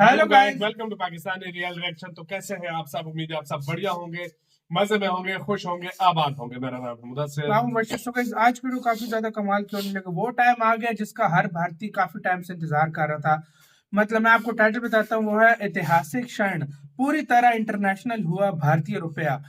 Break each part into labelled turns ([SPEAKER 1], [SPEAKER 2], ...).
[SPEAKER 1] Hello guys,
[SPEAKER 2] welcome to Pakistani real reaction. तो कैसे हैं आप सब? उम्मीद है आप सब बढ़िया होंगे, मजे में होंगे, खुश होंगे, आबाद होंगे। मेरा नाम है मुदस्सिर।
[SPEAKER 1] आज की वीडियो काफी ज्यादा कमाल की होने लगी। वो टाइम आ गया जिसका हर भारतीय काफी टाइम से इंतजार कर रहा था। मतलब मैं आपको टाइटल बताता हूँ, वो है ऐतिहासिक क्षण, पूरी तरह इंटरनेशनल हुआ भारतीय रुपया।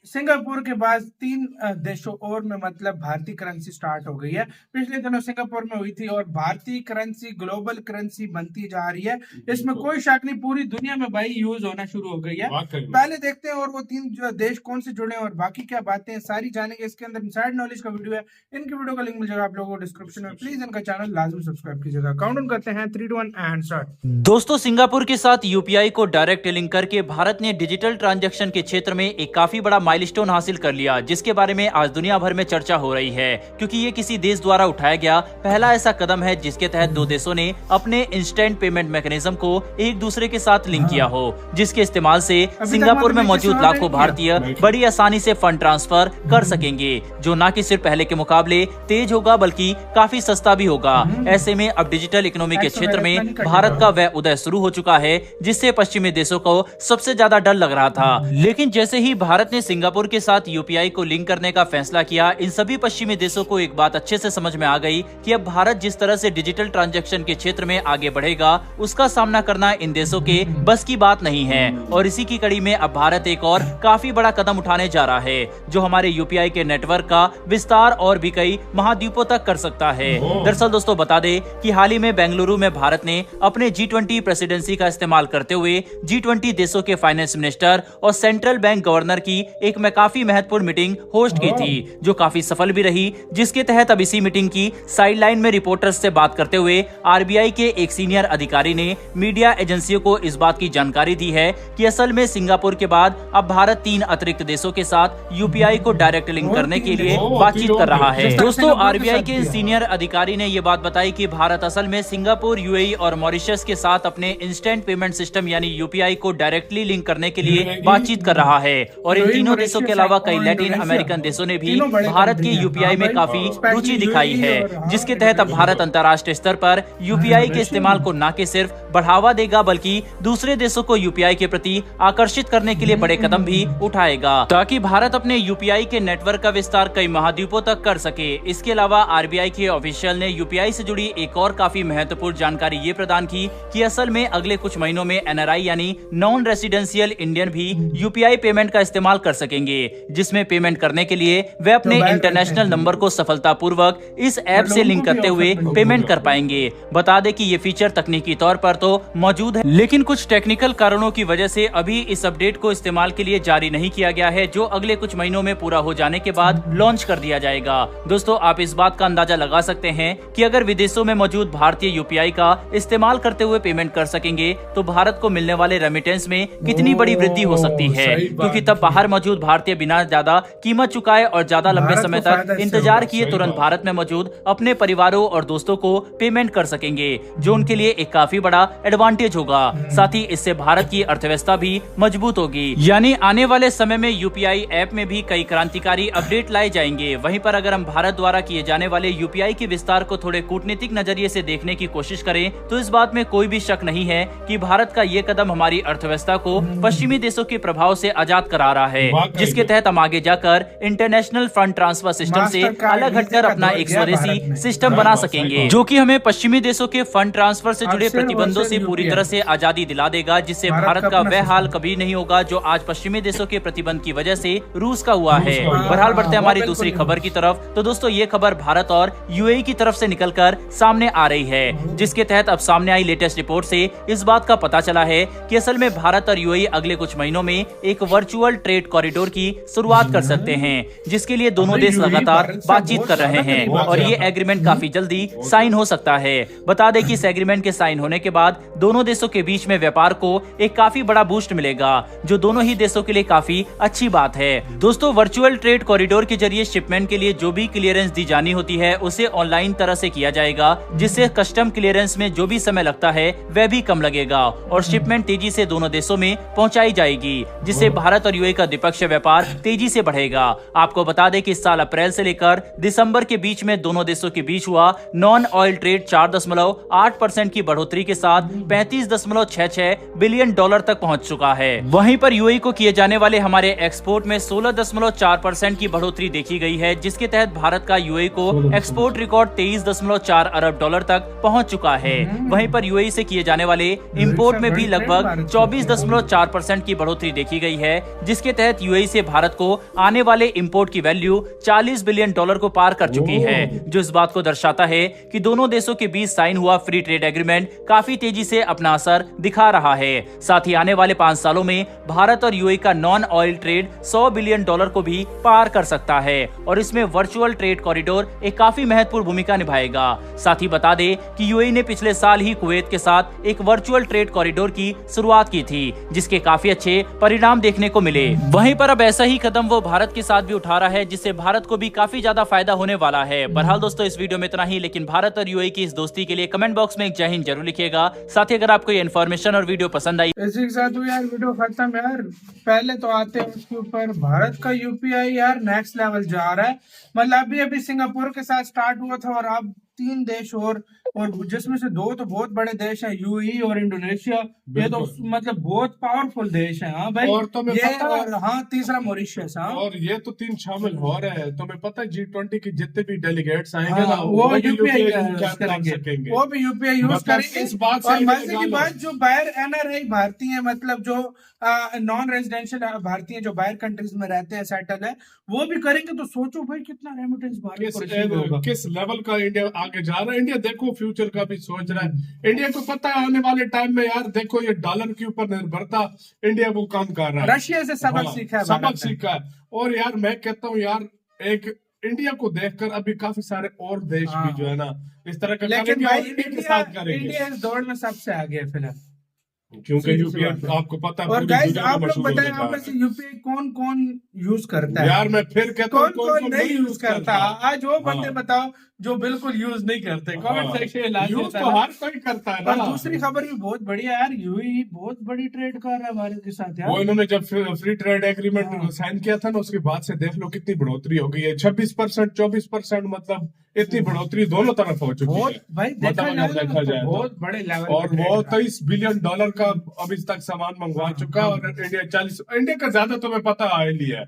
[SPEAKER 1] सिंगापुर के बाद 3 देशों और में मतलब भारतीय करेंसी स्टार्ट हो गई है। पिछले दिनों सिंगापुर में हुई थी और भारतीय करेंसी ग्लोबल करेंसी बनती जा रही है। इसमें कोई शक नहीं, पूरी दुनिया में भाई यूज होना शुरू हो गई है। पहले देखते हैं और वो 3 जो देश कौन से जुड़े हैं और बाकी क्या बातें हैं सारी जानेंगे। इसके अंदर इनसाइड नॉलेज का वीडियो है, इनकी वीडियो का लिंक मिल जाएगा आप लोगों को डिस्क्रिप्शन में। प्लीज इनका चैनल लाजमी सब्सक्राइब कीजिएगा। काउंट करते हैं 3 2 1 एंड स्टार्ट।
[SPEAKER 3] दोस्तों, सिंगापुर के साथ यूपीआई को डायरेक्ट लिंक करके भारत ने डिजिटल ट्रांजैक्शन के क्षेत्र में एक काफी बड़ा माइलस्टोन हासिल कर लिया, जिसके बारे में आज दुनिया भर में चर्चा हो रही है, क्योंकि ये किसी देश द्वारा उठाया गया पहला ऐसा कदम है जिसके तहत 2 देशों ने अपने इंस्टेंट पेमेंट मैकेनिज्म को एक दूसरे के साथ लिंक किया हो, जिसके इस्तेमाल से सिंगापुर में मौजूद लाखों भारतीय बड़ी आसानी से फंड ट्रांसफर कर सकेंगे, जो न कि सिर्फ पहले के मुकाबले तेज होगा बल्कि काफी सस्ता भी होगा। ऐसे में अब डिजिटल इकोनॉमी के क्षेत्र में भारत का वह उदय शुरू हो चुका है जिससे पश्चिमी देशों को सबसे ज्यादा डर लग रहा था। लेकिन जैसे ही भारत ने सिंगापुर के साथ यूपीआई को लिंक करने का फैसला किया, इन सभी पश्चिमी देशों को एक बात अच्छे से समझ में आ गई कि अब भारत जिस तरह से डिजिटल ट्रांजैक्शन के क्षेत्र में आगे बढ़ेगा, उसका सामना करना इन देशों के बस की बात नहीं है। और इसी की कड़ी में अब भारत एक और काफी बड़ा कदम उठाने जा रहा है, जो हमारे यूपीआई के नेटवर्क का विस्तार और भी कई महाद्वीपों तक कर सकता है। दरअसल दोस्तों, बता दें कि हाल ही में बेंगलुरु में भारत ने अपने G20 प्रेसिडेंसी का इस्तेमाल करते हुए G20 देशों के फाइनेंस मिनिस्टर और सेंट्रल बैंक गवर्नर की एक में काफी महत्वपूर्ण मीटिंग होस्ट की थी, जो काफी सफल भी रही, जिसके तहत अब इसी मीटिंग की साइडलाइन में रिपोर्टर्स से बात करते हुए आरबीआई के एक सीनियर अधिकारी ने मीडिया एजेंसियों को इस बात की जानकारी दी है कि असल में सिंगापुर के बाद अब भारत 3 अतिरिक्त देशों के साथ यूपीआई को डायरेक्ट लिंक करने के लिए बातचीत कर रहा है। दोस्तों, आरबीआई के सीनियर अधिकारी ने यह बात बताई कि भारत असल में सिंगापुर, यूएई और मॉरिशस के साथ अपने इंस्टेंट पेमेंट सिस्टम यानी यूपीआई को डायरेक्टली लिंक करने के लिए बातचीत कर रहा है। और इन तीनों देशों के अलावा कई लैटिन अमेरिकन देशों ने भी भारत के यूपीआई में काफी रुचि दिखाई है, जिसके तहत अब भारत अंतर्राष्ट्रीय स्तर पर यूपीआई के इस्तेमाल को न सिर्फ बढ़ावा देगा बल्कि दूसरे देशों को यूपीआई के प्रति आकर्षित करने के लिए बड़े कदम भी उठाएगा, ताकि भारत अपने यूपीआई के नेटवर्क का विस्तार कई महाद्वीपों तक कर सके। इसके अलावा आरबीआई के ऑफिशियल ने यूपीआई से जुड़ी एक और काफी महत्वपूर्ण जानकारी ये प्रदान की कि असल में अगले कुछ महीनों में एनआरआई यानी नॉन रेसिडेंशियल इंडियन भी यूपीआई पेमेंट का इस्तेमाल कर सकेंगे, जिसमें पेमेंट करने के लिए वे अपने इंटरनेशनल नंबर को सफलतापूर्वक इस ऐप से लिंक करते हुए पेमेंट कर पाएंगे। बता दें कि ये फीचर तकनीकी तौर पर तो मौजूद है, लेकिन कुछ टेक्निकल कारणों की वजह से अभी इस अपडेट को इस्तेमाल के लिए जारी नहीं किया गया है, जो अगले कुछ महीनों में पूरा हो जाने के बाद लॉन्च कर दिया जाएगा। दोस्तों, आप इस बात का अंदाजा लगा सकते हैं कि अगर विदेशों में मौजूद भारतीय यूपीआई का इस्तेमाल करते हुए पेमेंट कर सकेंगे तो भारत को मिलने वाले रेमिटेंस में कितनी बड़ी वृद्धि हो सकती है, क्योंकि तब बाहर मौजूद भारतीय बिना ज्यादा कीमत चुकाए और ज्यादा लंबे समय तक इंतजार किए तुरंत भारत में मौजूद अपने परिवारों और दोस्तों को पेमेंट कर सकेंगे, जो उनके लिए एक काफी बड़ा एडवांटेज होगा। साथ ही इससे भारत की अर्थव्यवस्था भी मजबूत होगी, यानी आने वाले समय में यूपीआई ऐप में भी कई क्रांतिकारी अपडेट लाए जाएंगे। वहीं पर अगर हम भारत द्वारा किए जाने वाले यूपीआई के विस्तार को थोड़े कूटनीतिक नजरिए से देखने की कोशिश करें तो इस बात में कोई भी शक नहीं है कि भारत का ये कदम हमारी अर्थव्यवस्था को पश्चिमी देशों के प्रभाव से आजाद करा रहा है, जिसके तहत हम आगे जाकर इंटरनेशनल फंड ट्रांसफर सिस्टम से अलग हटकर अपना एक स्वदेशी सिस्टम बना सकेंगे, जो कि हमें पश्चिमी देशों के फंड ट्रांसफर से जुड़े प्रतिबंधों से पूरी तरह से आजादी दिला देगा, जिससे भारत का वह हाल कभी नहीं होगा जो आज पश्चिमी देशों के प्रतिबंध की वजह से रूस का हुआ है। बहरहाल बढ़ते हमारी दूसरी खबर की तरफ। तो दोस्तों, ये खबर भारत और यूएई की तरफ से निकलकर सामने आ रही है, जिसके तहत अब सामने आई लेटेस्ट रिपोर्ट से इस बात का पता चला है कि असल में भारत और यूएई अगले कुछ महीनों में एक वर्चुअल ट्रेड कॉरिडोर की शुरुआत कर सकते हैं, जिसके लिए दोनों देश लगातार बातचीत कर रहे हैं और ये एग्रीमेंट काफी जल्दी साइन हो सकता है। बता दें कि इस एग्रीमेंट के साइन होने के बाद दोनों देशों के बीच में व्यापार को एक काफी बड़ा बूस्ट मिलेगा, जो दोनों ही देशों के लिए काफी अच्छी बात है। दोस्तों, वर्चुअल ट्रेड कॉरिडोर के जरिए शिपमेंट के लिए जो भी क्लियरेंस दी जानी होती है उसे ऑनलाइन तरह से किया जाएगा, जिससे कस्टम क्लियरेंस में जो भी समय लगता है वह भी कम लगेगा और शिपमेंट तेजी से दोनों देशों में पहुंचाई जाएगी, जिससे भारत और यूएई का द्विपक्षीय व्यापार तेजी से बढ़ेगा। आपको बता दें कि इस साल अप्रैल से लेकर दिसंबर के बीच में दोनों देशों के बीच हुआ नॉन ऑयल ट्रेड 4.8% की बढ़ोतरी के साथ 35.66 बिलियन डॉलर तक पहुंच चुका है। वहीं पर यूएई को किए जाने वाले हमारे एक्सपोर्ट में 16.4% की बढ़ोतरी देखी गई है, जिसके तहत भारत का यूएई को एक्सपोर्ट रिकॉर्ड 23.4 अरब डॉलर तक पहुंच चुका है। वहीं पर यूएई से किए जाने वाले इंपोर्ट में भी लगभग 24.4% की बढ़ोतरी देखी गई है, जिसके तहत यूएई से भारत को आने वाले इंपोर्ट की वैल्यू 40 बिलियन डॉलर को पार कर चुकी है, जो इस बात को दर्शाता है कि दोनों देशों के बीच साइन हुआ फ्री ट्रेड एग्रीमेंट काफी तेजी से अपना असर दिखा रहा है। साथ ही आने वाले 5 सालों में भारत और यूएई का non oil trade 100 billion dollar को भी पार कर सकता है और इसमें वर्चुअल ट्रेड कॉरिडोर एक काफी महत्वपूर्ण भूमिका निभाएगा। साथ ही बता दें कि यूएई ने पिछले साल ही कुवैत के साथ एक वर्चुअल ट्रेड कॉरिडोर की शुरुआत की थी, जिसके काफी अच्छे परिणाम देखने को मिले। वहीं पर अब ऐसा ही कदम वो भारत के साथ भी उठा रहा है, जिससे भारत को भी काफी ज्यादा फायदा होने वाला है। बहरहाल दोस्तों, इस वीडियो में इतना ही, लेकिन भारत और यूएई की इस दोस्ती के लिए कमेंट बॉक्स में एक जय हिंद जरूर लिखिएगा। साथ ही अगर आपको ये इन्फॉर्मेशन और वीडियो पसंद आई,
[SPEAKER 1] इसी के साथ यार वीडियो खत्म यार। पहले तो आते हैं उसके ऊपर, भारत का यूपीआई यार नेक्स्ट लेवल जा रहा है। मतलब अभी सिंगापुर के साथ स्टार्ट हुआ था और अब 3 देश और जिसमें से 2 तो बहुत बड़े देश हैं, यूएई और इंडोनेशिया। ये तो मतलब बहुत पावरफुल देश है। हाँ भाई,
[SPEAKER 2] और तुम्हें
[SPEAKER 1] ये
[SPEAKER 2] पता
[SPEAKER 1] और हाँ तीसरा मॉरिशस। हाँ,
[SPEAKER 2] और ये तो 3 शामिल हो रहे हैं। तुम्हें पता है G20 के जितने भी डेलीगेट्स आएंगे ना,
[SPEAKER 1] वो यूपीआई
[SPEAKER 2] यूज
[SPEAKER 1] करेंगे, वो भी यूपीआई यूज करेंगे।
[SPEAKER 2] इस बात से
[SPEAKER 1] और मजे की बात, जो बाहर एनआरआई भारतीय है, मतलब जो नॉन रेजिडेंशियल भारतीय जो बाहर कंट्रीज में रहते हैं, सेटल है, वो भी करेंगे। तो सोचो भाई कितना रेमिटेंस भारत को रिसीव होगा,
[SPEAKER 2] किस लेवल का इंडिया आगे जा रहा है। इंडिया देखो फ्यूचर का भी सोच रहा है। इंडिया को पता है आने वाले टाइम में यार देखो ये डॉलर के ऊपर निर्भरता इंडिया वो कम कर रहा है।
[SPEAKER 1] रशिया से सबक सीखा है,
[SPEAKER 2] सबक सीखा है। और यार मैं कहता हूँ यार, एक इंडिया को देखकर अभी काफी सारे और देश भी जो है ना इस तरह का
[SPEAKER 1] लेकिन भाई
[SPEAKER 2] इंडिया के साथ करेंगे।
[SPEAKER 1] इंडिया इस दौड़ में सबसे आगे है फिलहाल,
[SPEAKER 2] क्योंकि यूपीआई आपको पता है।
[SPEAKER 1] और गाइस आप लोग बताएं, आप में से यूपीआई कौन कौन यूज करता है?
[SPEAKER 2] यार मैं फिर कहता हूँ
[SPEAKER 1] कौन नहीं यूज करता। आज वो बंदे बताओ जो बिल्कुल यूज नहीं करते, कमेंट सेक्शन में
[SPEAKER 2] यूज तो हर कोई करता है ना।
[SPEAKER 1] और दूसरी खबर भी बहुत बढ़िया यार, यूएई बहुत बड़ी ट्रेड कर रहा है भारत के साथ यार।
[SPEAKER 2] वो इन्होंने जब फ्री ट्रेड एग्रीमेंट साइन किया था ना, उसके बाद से देख लो कितनी बढ़ोतरी हो गई है। 26% 24%, मतलब इतनी बढ़ोतरी दोनों तरफ हो चुकी है
[SPEAKER 1] भाई। देखा जाए बहुत बड़े लेवल,
[SPEAKER 2] और वो 23 बिलियन डॉलर का अभी तक सामान मंगवा चुका है। और इंडिया 40, इंडिया का ज्यादा तुम्हें पता ऑयल ही है।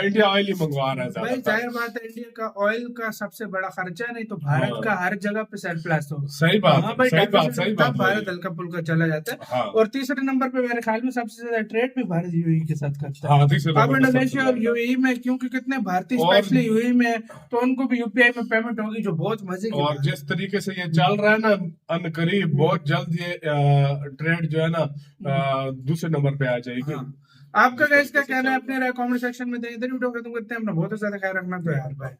[SPEAKER 2] इंडिया ऑयल ही मंगवा रहा है
[SPEAKER 1] भाई। जाहिर बात है, इंडिया का ऑयल का सबसे बड़ा खर्चा, नहीं तो भारत का हर जगह पे सरप्लस हो।
[SPEAKER 2] सही बात, सही बात।
[SPEAKER 1] भारत हल्का फुल्का चला जाता है। और तीसरे नंबर पे मेरे ख्याल में सबसे ज्यादा ट्रेड भी भारत यूएई के साथ करता है। अब इंडोनेशिया और यूएई में, क्योंकि कितने भारतीय स्पेशली यूएई में, तो उनको भी यूपीआई में पेमेंट होगी, जो बहुत मजे की।
[SPEAKER 2] और जिस तरीके से ये चल रहा है ना, अनकरीब बहुत जल्द ये ट्रेड जो है ना दूसरे नंबर पे आ जाएगी।
[SPEAKER 1] आपका क्या कहना है? अपने कमेंट सेक्शन में दें। वीडियो खत्म करते हैं। अपना बहुत ज्यादा ख्याल रखना तो यार, बाय।